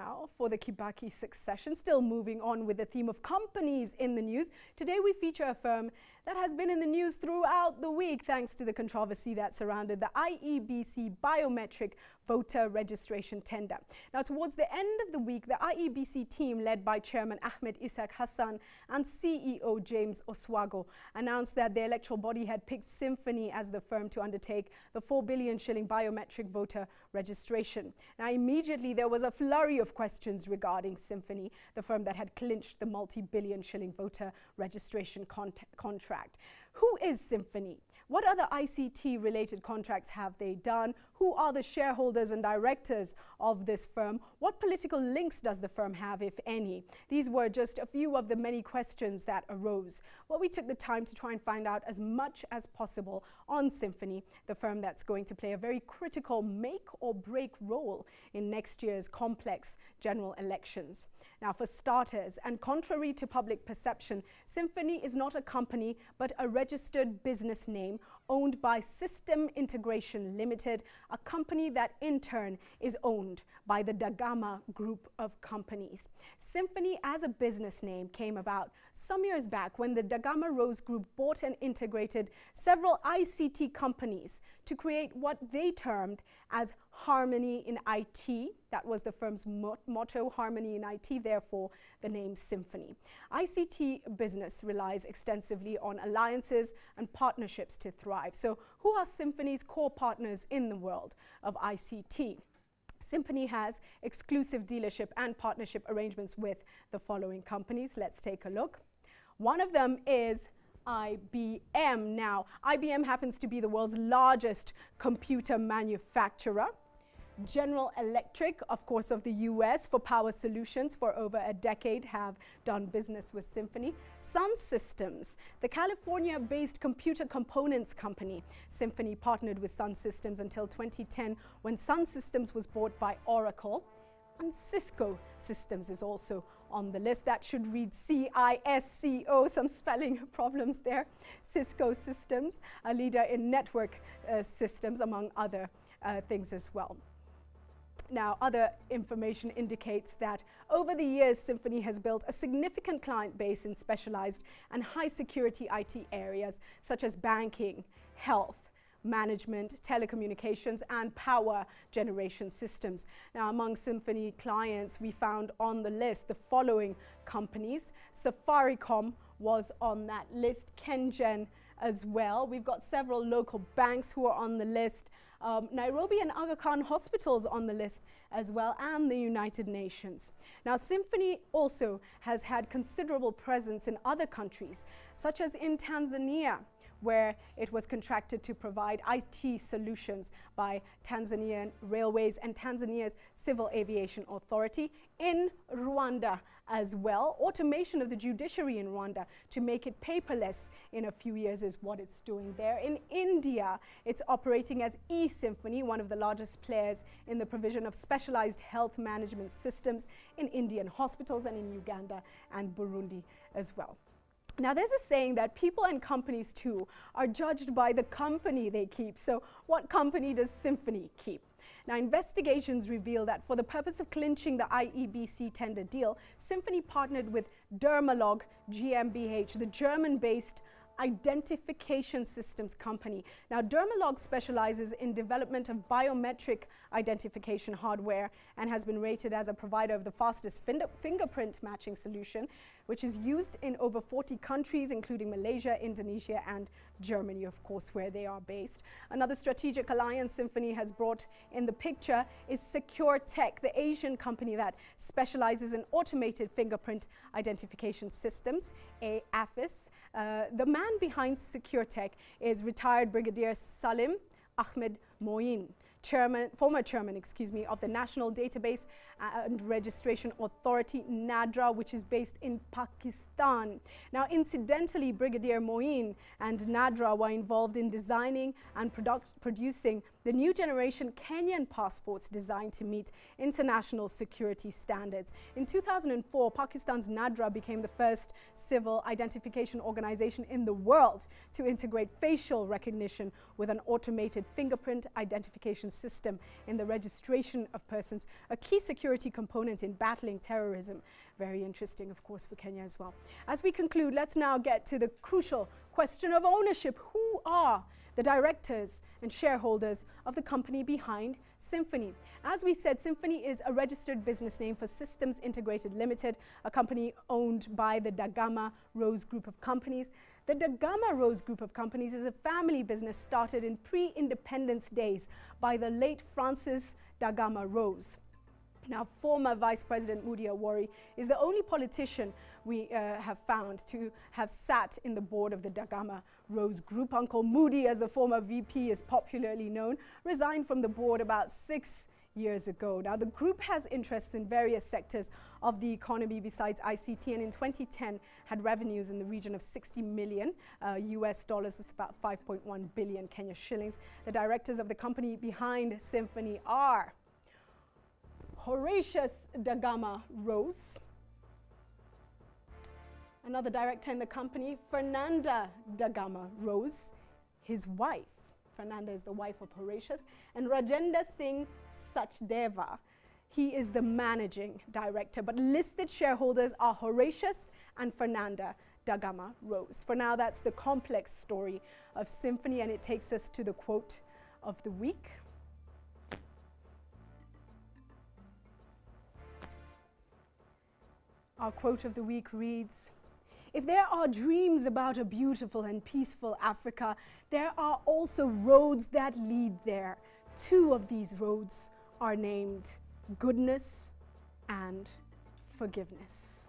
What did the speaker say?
Now, for the Kibaki succession, still moving on with the theme of companies in the news, today we feature a firm that has been in the news throughout the week thanks to the controversy that surrounded the IEBC biometric voter registration tender. Now, towards the end of the week, the IEBC team, led by Chairman Ahmed Ishaq Hassan and CEO James Oswago, announced that the electoral body had picked Symphony as the firm to undertake the 4 billion shilling biometric voter registration. Now, immediately there was a flurry of questions regarding Symphony, the firm that had clinched the multi-billion shilling voter registration contract. Who is Symphony? What other ICT-related contracts have they done? Who are the shareholders and directors of this firm? What political links does the firm have, if any? These were just a few of the many questions that arose. Well, we took the time to try and find out as much as possible on Symphony, the firm that's going to play a very critical make or break role in next year's complex general elections. Now, for starters, and contrary to public perception, Symphony is not a company but a registered business name owned by System Integration Limited, a company that in turn is owned by the Dagama Group of companies. Symphony as a business name came about some years back when the Dagama Rose Group bought and integrated several ICT companies to create what they termed as Harmony in IT. That was the firm's motto, Harmony in IT, therefore the name Symphony. ICT business relies extensively on alliances and partnerships to thrive. So who are Symphony's core partners in the world of ICT? Symphony has exclusive dealership and partnership arrangements with the following companies. Let's take a look. One of them is IBM. Now, IBM happens to be the world's largest computer manufacturer. General Electric, of course, of the US for power solutions for over a decade have done business with Symphony. Sun Systems, the California-based computer components company. Symphony partnered with Sun Systems until 2010 when Sun Systems was bought by Oracle. And Cisco Systems is also on the list. That should read C-I-S-C-O, some spelling problems there. Cisco Systems, a leader in network systems, among other things as well. Now, other information indicates that over the years, Symphony has built a significant client base in specialized and high-security IT areas such as banking, health, management, telecommunications, and power generation systems. Now, among Symphony clients, we found on the list the following companies. Safaricom was on that list, KenGen as well. We've got several local banks who are on the list. Nairobi and Aga Khan hospitals on the list as well, and the United Nations. Now, Symphony also has had considerable presence in other countries, such as in Tanzania, where it was contracted to provide IT solutions by Tanzanian Railways and Tanzania's Civil Aviation Authority. In Rwanda as well, automation of the judiciary in Rwanda to make it paperless in a few years is what it's doing there. In India, it's operating as eSymphony, one of the largest players in the provision of specialized health management systems in Indian hospitals, and in Uganda and Burundi as well. Now, there's a saying that people and companies too are judged by the company they keep. So what company does Symphony keep? Now, investigations reveal that for the purpose of clinching the IEBC tender deal, Symphony partnered with Dermalog GmbH, the German-based identification systems company. Now, Dermalog specializes in development of biometric identification hardware and has been rated as a provider of the fastest fingerprint matching solution, which is used in over 40 countries, including Malaysia, Indonesia, and Germany, of course, where they are based. Another strategic alliance Symphony has brought in the picture is SecureTech, the Asian company that specializes in automated fingerprint identification systems, AFIS. The man behind SecureTech is retired Brigadier Salim Ahmed Moin, former chairman of the National Database and Registration Authority, NADRA, which is based in Pakistan. Now, incidentally, Brigadier Moin and NADRA were involved in designing and producing the new generation Kenyan passports designed to meet international security standards. In 2004, Pakistan's NADRA became the first civil identification organization in the world to integrate facial recognition with an automated fingerprint identification system in the registration of persons, a key security security component in battling terrorism. Very interesting, of course, for Kenya as well. As we conclude, let's now get to the crucial question of ownership. Who are the directors and shareholders of the company behind Symphony? As we said, Symphony is a registered business name for Systems Integrated Limited, a company owned by the Dagama Rose Group of Companies. The Dagama Rose Group of Companies is a family business started in pre-independence days by the late Francis Dagama Rose. Now, former Vice President Moody Awori is the only politician we have found to have sat in the board of the Dagama Rose Group. Uncle Moody, as the former VP is popularly known, resigned from the board about 6 years ago. Now, the group has interests in various sectors of the economy besides ICT, and in 2010 had revenues in the region of 60 million US dollars. It's about 5.1 billion Kenya shillings. The directors of the company behind Symphony are Horatius Dagama Rose, another director in the company, Fernanda Dagama Rose, his wife. Fernanda is the wife of Horatius, and Rajendra Singh Sachdeva. He is the managing director, but listed shareholders are Horatius and Fernanda Dagama Rose. For now, that's the complex story of Symphony, and it takes us to the quote of the week. Our quote of the week reads, "If there are dreams about a beautiful and peaceful Africa, there are also roads that lead there. Two of these roads are named goodness and forgiveness."